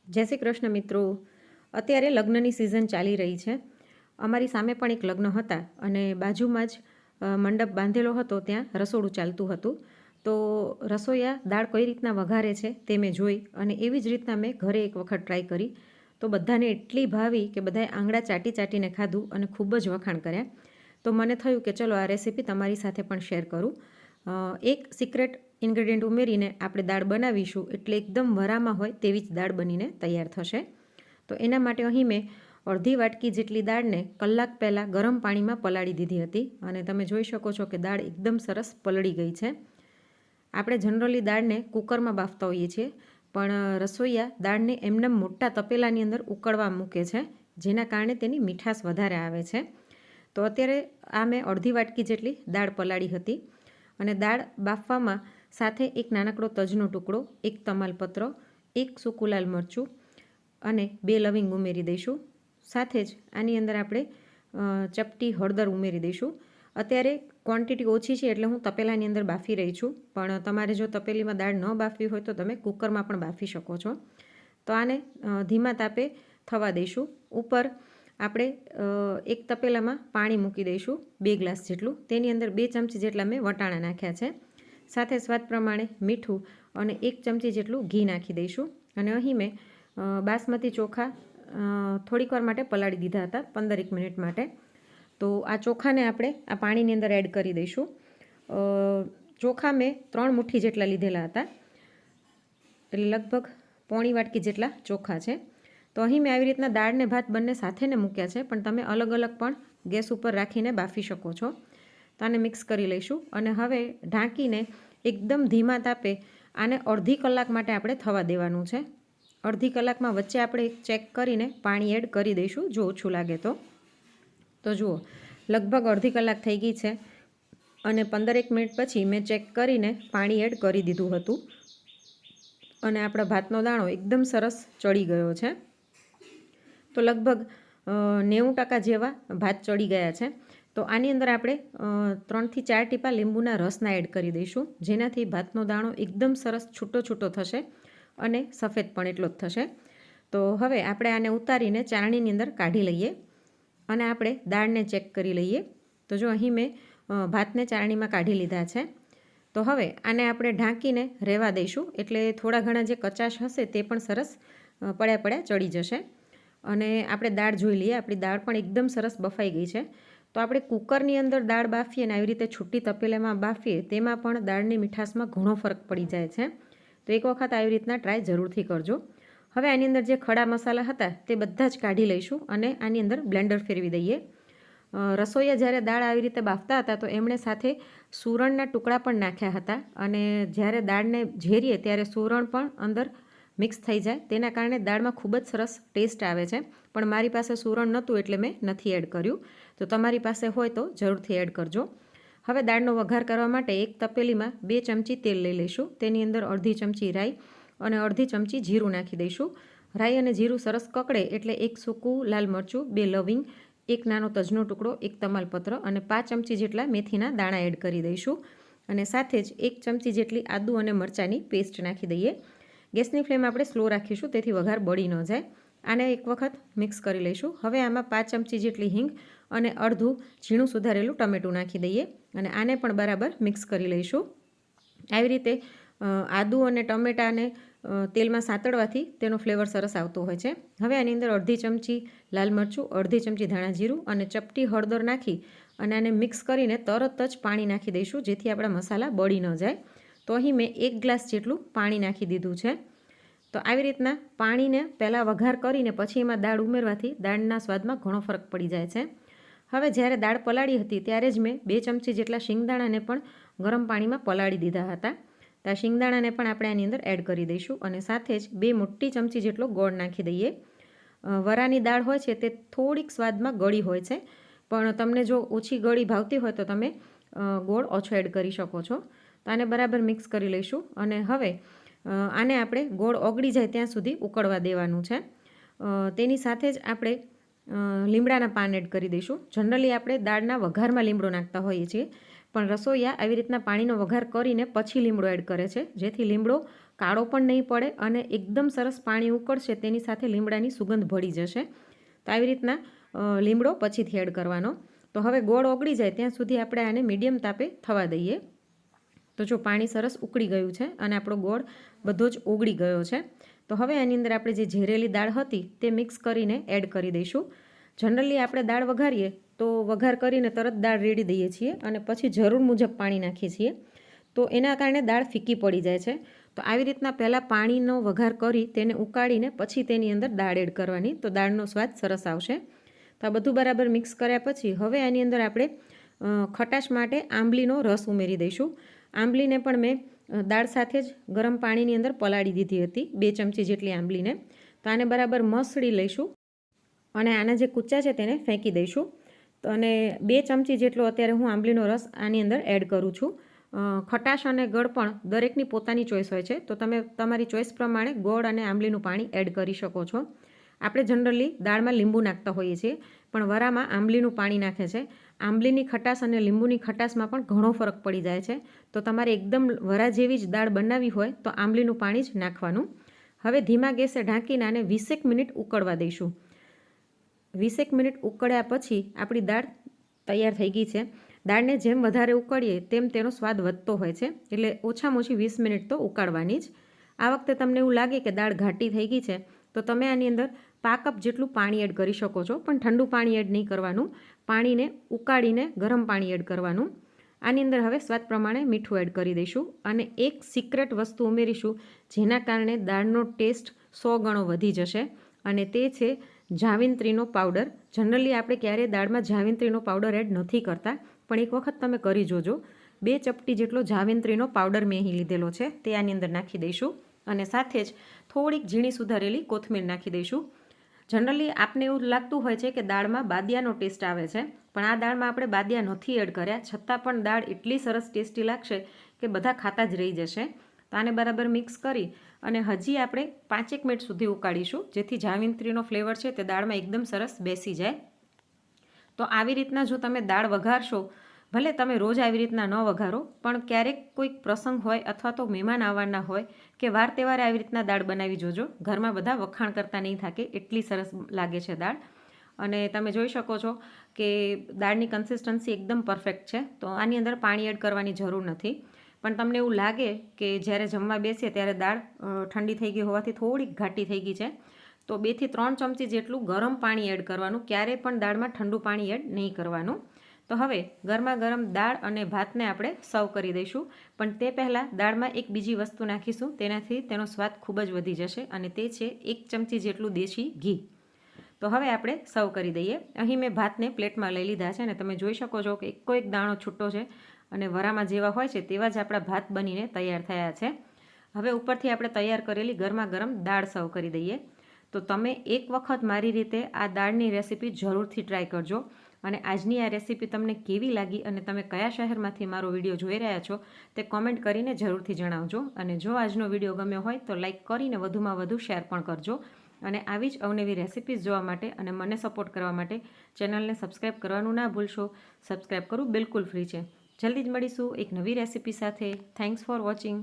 જય શ્રી કૃષ્ણ મિત્રો. અત્યારે લગ્નની સિઝન ચાલી રહી છે. અમારી સામે પણ એક લગ્ન હતા અને બાજુમાં જ મંડપ બાંધેલો હતો, ત્યાં રસોડું ચાલતું હતું. તો રસોઈયા દાળ કઈ રીતના વઘારે છે તે મેં જોઈ અને એવી જ રીતના મેં ઘરે એક વખત ટ્રાય કરી. તો બધાને એટલી ભાવી કે બધાએ આંગળા ચાટી ચાટીને ખાધું અને ખૂબ જ વખાણ કર્યા. તો મને થયું કે ચલો આ રેસીપી તમારી સાથે પણ શેર કરું. એક સિક્રેટ ઇન્ગ્રેડિયન્ટ ઉમેરીને આપણે દાળ બનાવીશું એટલે એકદમ વરામાં હોય તેવી જ દાળ બનીને તૈયાર થશે. તો એના માટે અહીં મેં અડધી વાટકી જેટલી દાળને કલાક પહેલાં ગરમ પાણીમાં પલાળી દીધી હતી અને તમે જોઈ શકો છો કે દાળ એકદમ સરસ પલળી ગઈ છે. આપણે જનરલી દાળને કુકરમાં બાફતા હોઈએ છીએ, પણ રસોઈયા દાળને એમને મોટા તપેલાની અંદર ઉકળવા મૂકે છે, જેના કારણે તેની મીઠાશ વધારે આવે છે. તો અત્યારે આ મેં અડધી વાટકી જેટલી દાળ પલાળી હતી અને દાળ બાફવામાં સાથે એક નાનકડો તજનો ટુકડો, એક તમાલપત્ર, એક સૂકું લાલ મરચું અને 2 લવિંગ ઉમેરી દઈશું. સાથે જ આની અંદર આપણે ચપટી હળદર ઉમેરી દઈશું. અત્યારે ક્વોન્ટિટી ઓછી છે એટલે હું તપેલાની અંદર બાફી રહી છું, પણ તમારે જો તપેલીમાં દાળ ન બાફવી હોય તો તમે કુકરમાં પણ બાફી શકો છો. તો આને ધીમા તાપે થવા દઈશું. ઉપર આપણે એક તપેલામાં પાણી મૂકી દઈશું 2 ગ્લાસ જેટલું. તેની અંદર 2 ચમચી જેટલા મેં વટાણા નાખ્યા છે. સાથે સ્વાદ પ્રમાણે મીઠું અને 1 ચમચી જેટલું ઘી નાખી દઈશું. અને અહીં મેં બાસમતી ચોખા થોડીક વાર માટે પલાળી દીધા હતા, 15 મિનિટ માટે. તો આ ચોખાને આપણે આ પાણીની અંદર એડ કરી દઈશું. ચોખા મેં 3 મુઠ્ઠી જેટલા લીધેલા હતા, એટલે લગભગ પોણી વાટકી જેટલા ચોખા છે. તો અહીં મેં આવી રીતના દાળ ને ભાત બંને સાથેને મૂક્યા છે, પણ તમે અલગ અલગ પણ ગેસ ઉપર રાખીને બાફી શકો છો. તો આને મિક્સ કરી લઈશું અને હવે ઢાંકીને એકદમ ધીમા તાપે આને અડધી કલાક માટે આપણે થવા દેવાનું છે. અડધી કલાકમાં વચ્ચે આપણે ચેક કરીને પાણી એડ કરી દઈશું જો ઓછું લાગે તો. તો જુઓ, લગભગ અડધી કલાક થઈ ગઈ છે અને 15 મિનિટ પછી મેં ચેક કરીને પાણી એડ કરી દીધું હતું અને આપણા ભાતનો દાણો એકદમ સરસ ચડી ગયો છે. તો લગભગ 90% જેવા ભાત ચડી ગયા છે. તો આની અંદર આપણે 3 થી 4 ટીપા લીંબુના રસના એડ કરી દઈશું, જેનાથી ભાતનો દાણો એકદમ સરસ છૂટો છૂટો થશે અને સફેદ પણ એટલો જ થશે. તો હવે આપણે આને ઉતારીને ચાળણીની અંદર કાઢી લઈએ અને આપણે દાળને ચેક કરી લઈએ. તો જો અહીં મેં ભાતને ચાળણીમાં કાઢી લીધા છે. તો હવે આને આપણે ઢાંકીને રહેવા દઈશું, એટલે થોડા ઘણા જે કચાશ હશે તે પણ સરસ પડ્યા પડ્યા ચડી જશે. અને આપણે દાળ જોઈ લઈએ, આપણી દાળ પણ એકદમ સરસ બફાઈ ગઈ છે. તો આપણે કુકરની અંદર દાળ બાફીએ ને આવી રીતે છૂટી તપેલામાં બાફીએ તેમાં પણ દાળની મીઠાશમાં ઘણો ફરક પડી જાય છે. તો એક વખત આવી રીતના ટ્રાય જરૂરથી કરજો. હવે આની અંદર જે ખડા મસાલા હતા તે બધા જ કાઢી લઈશું અને આની અંદર બ્લેન્ડર ફેરવી દઈએ. રસોઈયા જ્યારે દાળ આવી રીતે બાફતા હતા તો એમણે સાથે સૂરણના ટુકડા પણ નાખ્યા હતા અને જ્યારે દાળને ઝેરીએ ત્યારે સૂરણ પણ અંદર મિક્સ થઈ જાય, તેના કારણે દાળમાં ખૂબ જ સરસ ટેસ્ટ આવે છે. પણ મારી પાસે સૂરણ નહોતું એટલે મેં નથી એડ કર્યું. તો તમારી પાસે હોય તો જરૂરથી એડ કરજો. હવે દાળનો વઘાર કરવા માટે એક તપેલીમાં 2 ચમચી તેલ લઈ લઈશું. તેની અંદર અડધી ચમચી રાઈ અને અડધી ચમચી જીરું નાખી દઈશું. રાઈ અને જીરું સરસ કકડે એટલે એક સૂકું લાલ મરચું, 2 લવિંગ, એક નાનો તજનો ટુકડો, એક તમાલપત્ર અને 5 ચમચી જેટલા મેથીના દાણા એડ કરી દઈશું. અને સાથે જ 1 ચમચી જેટલી આદુ અને મરચાંની પેસ્ટ નાખી દઈએ. ગેસની ફ્લેમ આપણે સ્લો રાખીશું, તેથી વઘાર બળી ન જાય. આને એક વખત મિક્સ કરી લઈશું. હવે આમાં 5 ચમચી જેટલી હિંગ અને અડધું ઝીણું સુધારેલું ટમેટું નાખી દઈએ અને આને પણ બરાબર મિક્સ કરી લઈશું. આવી રીતે આદુ અને ટમેટાને તેલમાં સાતળવાથી તેનો ફ્લેવર સરસ આવતો હોય છે. હવે આની અંદર અડધી ચમચી લાલ મરચું, અડધી ચમચી ધાણા જીરું અને ચપટી હળદર નાખી અને આને મિક્સ કરીને તરત જ પાણી નાખી દઈશું, જેથી આપણા મસાલા બળી ન જાય. તો અહીં મેં 1 ગ્લાસ જેટલું પાણી નાખી દીધું છે. તો આવી રીતના પાણીને પહેલાં વઘાર કરીને પછી એમાં દાળ ઉમેરવાથી દાળના સ્વાદમાં ઘણો ફરક પડી જાય છે. હવે જ્યારે દાળ પલાળી હતી ત્યારે જ મેં 2 ચમચી જેટલા શિંગદાણાને પણ ગરમ પાણીમાં પલાળી દીધા હતા. તો આ શિંગદાણાને પણ આપણે આની અંદર એડ કરી દઈશું અને સાથે જ 2 મોટી ચમચી જેટલો ગોળ નાખી દઈએ. વરાની દાળ હોય છે તે થોડીક સ્વાદમાં ગળી હોય છે, પણ તમને જો ઓછી ગળી ભાવતી હોય તો તમે ગોળ ઓછો એડ કરી શકો છો. તો આને બરાબર મિક્સ કરી લઈશું અને હવે આને આપણે ગોળ ઓગળી જાય ત્યાં સુધી ઉકળવા દેવાનું છે. તેની સાથે જ આપણે લીમડાના પાન એડ કરી દઈશું. જનરલી આપણે દાળના વઘારમાં લીમડો નાખતા હોઈએ છીએ, પણ રસોઈયા આવી રીતના પાણીનો વઘાર કરીને પછી લીમડો એડ કરે છે, જેથી લીમડો કાળો પણ નહીં પડે અને એકદમ સરસ પાણી ઉકળશે તેની સાથે લીમડાની સુગંધ ભળી જશે. તો આવી રીતના લીમડો પછીથી એડ કરવાનો. તો હવે ગોળ ઓગળી જાય ત્યાં સુધી આપણે આને મીડિયમ તાપે થવા દઈએ. તો જો પાણી સરસ ઉકળી ગયું છે અને આપણો ગોળ બધો જ ઓગળી ગયો છે. તો હવે આની અંદર આપણે જે ઝેરેલી દાળ હતી તે મિક્સ કરીને એડ કરી દઈશું. જનરલી આપણે દાળ વઘારીએ તો વઘાર કરીને તરત દાળ રેડી દઈએ છીએ અને પછી જરૂર મુજબ પાણી નાખીએ છીએ. તો એના કારણે દાળ ફીકી પડી જાય છે. તો આવી રીતના પહેલાં પાણીનો વઘાર કરી તેને ઉકાળીને પછી તેની અંદર દાળ એડ કરવાની, તો દાળનો સ્વાદ સરસ આવશે. તો આ બધું બરાબર મિક્સ કર્યા પછી હવે આની અંદર આપણે ખટાશ માટે આંબલીનો રસ ઉમેરી દઈશું. આંબલીને પણ મેં દાળ સાથે જ ગરમ પાણીની અંદર પલાળી દીધી હતી, 2 ચમચી જેટલી આંબલીને. તો આને બરાબર મસળી લઈશું અને આના જે કૂચા છે તેને ફેંકી દઈશું. તો અને 2 ચમચી જેટલો અત્યારે હું આંબલીનો રસ આની અંદર એડ કરું છું. ખટાશ અને ગળ પણ દરેકની પોતાની ચોઈસ હોય છે, તો તમે તમારી ચોઈસ પ્રમાણે ગોળ અને આંબલીનું પાણી એડ કરી શકો છો. આપણે જનરલી દાળમાં લીંબુ નાખતા હોઈએ છીએ, પણ વરામાં આંબલીનું પાણી નાખે છે. આંબલીની ખટાશ અને લીંબુની ખટાશમાં પણ ઘણો ફરક પડી જાય છે. તો તમારે એકદમ વરા જેવી જ દાળ બનાવવી હોય તો આંબલીનું પાણી જ નાખવાનું. હવે ધીમા ગેસે ઢાંકીને આને 20 મિનિટ ઉકળવા દઈશું. 20 મિનિટ ઉકળ્યા પછી આપણી દાળ તૈયાર થઈ ગઈ છે. દાળને જેમ વધારે ઉકળીએ તેમ તેનો સ્વાદ વધતો હોય છે, એટલે ઓછામાં ઓછી 20 મિનિટ તો ઉકાળવાની જ. આ વખતે તમને એવું લાગે કે દાળ ઘાટી થઈ ગઈ છે તો તમે આની અંદર 5 કપ જેટલું પાણી એડ કરી શકો છો, પણ ઠંડુ પાણી એડ નહીં કરવાનું. પાણીને ઉકાળીને ગરમ પાણી એડ કરવાનું. આની અંદર હવે સ્વાદ પ્રમાણે મીઠું એડ કરી દઈશું અને એક સિક્રેટ વસ્તુ ઉમેરીશું જેના કારણે દાળનો ટેસ્ટ 100 ગણો વધી જશે, અને તે છે જાવિત્રીનો પાવડર. જનરલી આપણે ક્યારેય દાળમાં જાવિત્રીનો પાવડર એડ નથી કરતા, પણ એક વખત તમે કરી જોજો. 2 ચપટી જેટલો જાવિત્રીનો પાવડર મેં અહીં લીધેલો છે, તે આની અંદર નાખી દઈશું અને સાથે જ થોડીક ઝીણી સુધારેલી કોથમીર નાખી દઈશું. જનરલી આપને એવું લાગતું હોય છે કે દાળમાં બાદિયાનો ટેસ્ટ આવે છે, પણ આ દાળમાં આપણે બાદિયા નથી એડ કર્યા, છતાં પણ દાળ એટલી સરસ ટેસ્ટી લાગશે કે બધા ખાતા જ રહી જશે. તો આને બરાબર મિક્સ કરી અને હજી આપણે 5 મિનિટ સુધી ઉકાળીશું, જેથી જાવિત્રીનો ફ્લેવર છે તે દાળમાં એકદમ સરસ બેસી જાય. તો આવી રીતના જો તમે દાળ વઘારશો, ભલે તમે રોજ આવી રીતના ન વઘારો, પણ ક્યારેક કોઈક પ્રસંગ હોય અથવા તો મહેમાન આવવાના હોય કે વાર તહેવારે આવી રીતના દાળ બનાવી જોજો. ઘરમાં બધા વખાણ કરતા નહીં થાકે, એટલી સરસ લાગે છે દાળ. અને તમે જોઈ શકો છો કે દાળની કન્સિસ્ટન્સી એકદમ પરફેક્ટ છે. તો આની અંદર પાણી એડ કરવાની જરૂર નથી. પણ તમને એવું લાગે કે જ્યારે જમવા બેસીએ ત્યારે દાળ ઠંડી થઈ ગઈ હોવાથી થોડીક ઘાટી થઈ ગઈ છે, તો 2 થી 3 ચમચી જેટલું ગરમ પાણી એડ કરવાનું. ક્યારેય પણ દાળમાં ઠંડુ પાણી એડ નહીં કરવાનું. તો હવે ગરમા ગરમ દાળ અને ભાતને આપણે સર્વ કરી દઈશું. પણ તે પહેલાં દાળમાં એક બીજી વસ્તુ નાખીશું, તેનાથી તેનો સ્વાદ ખૂબ જ વધી જશે, અને તે છે 1 ચમચી જેટલું દેશી ઘી. તો હવે આપણે સર્વ કરી દઈએ. અહીં મેં ભાતને પ્લેટમાં લઈ લીધા છે અને તમે જોઈ શકો છો કે એકો એક દાણો છૂટો છે અને વરામાં જેવા હોય છે તેવા જ આપણા ભાત બનીને તૈયાર થયા છે. હવે ઉપરથી આપણે તૈયાર કરેલી ગરમા ગરમ દાળ સર્વ કરી દઈએ. તો તમે એક વખત મારી રીતે આ દાળની રેસીપી જરૂરથી ટ્રાય કરજો. અને આજની આ રેસીપી તમને કેવી લાગી અને તમે કયા શહેરમાંથી મારો વિડીયો જોઈ રહ્યા છો તે કોમેન્ટ કરીને જરૂરથી જણાવજો. અને જો આજનો વિડીયો ગમ્યો હોય તો લાઈક કરીને વધુમાં વધુ શેર પણ કરજો. અને આવી જ અવનવી રેસીપીઝ જોવા માટે અને મને સપોર્ટ કરવા માટે ચેનલને સબસ્ક્રાઈબ કરવાનું ના ભૂલશો. સબસ્ક્રાઈબ કરવું બિલકુલ ફ્રી છે. જલ્દી જ મળીશું એક નવી રેસીપી સાથે. Thanks for watching.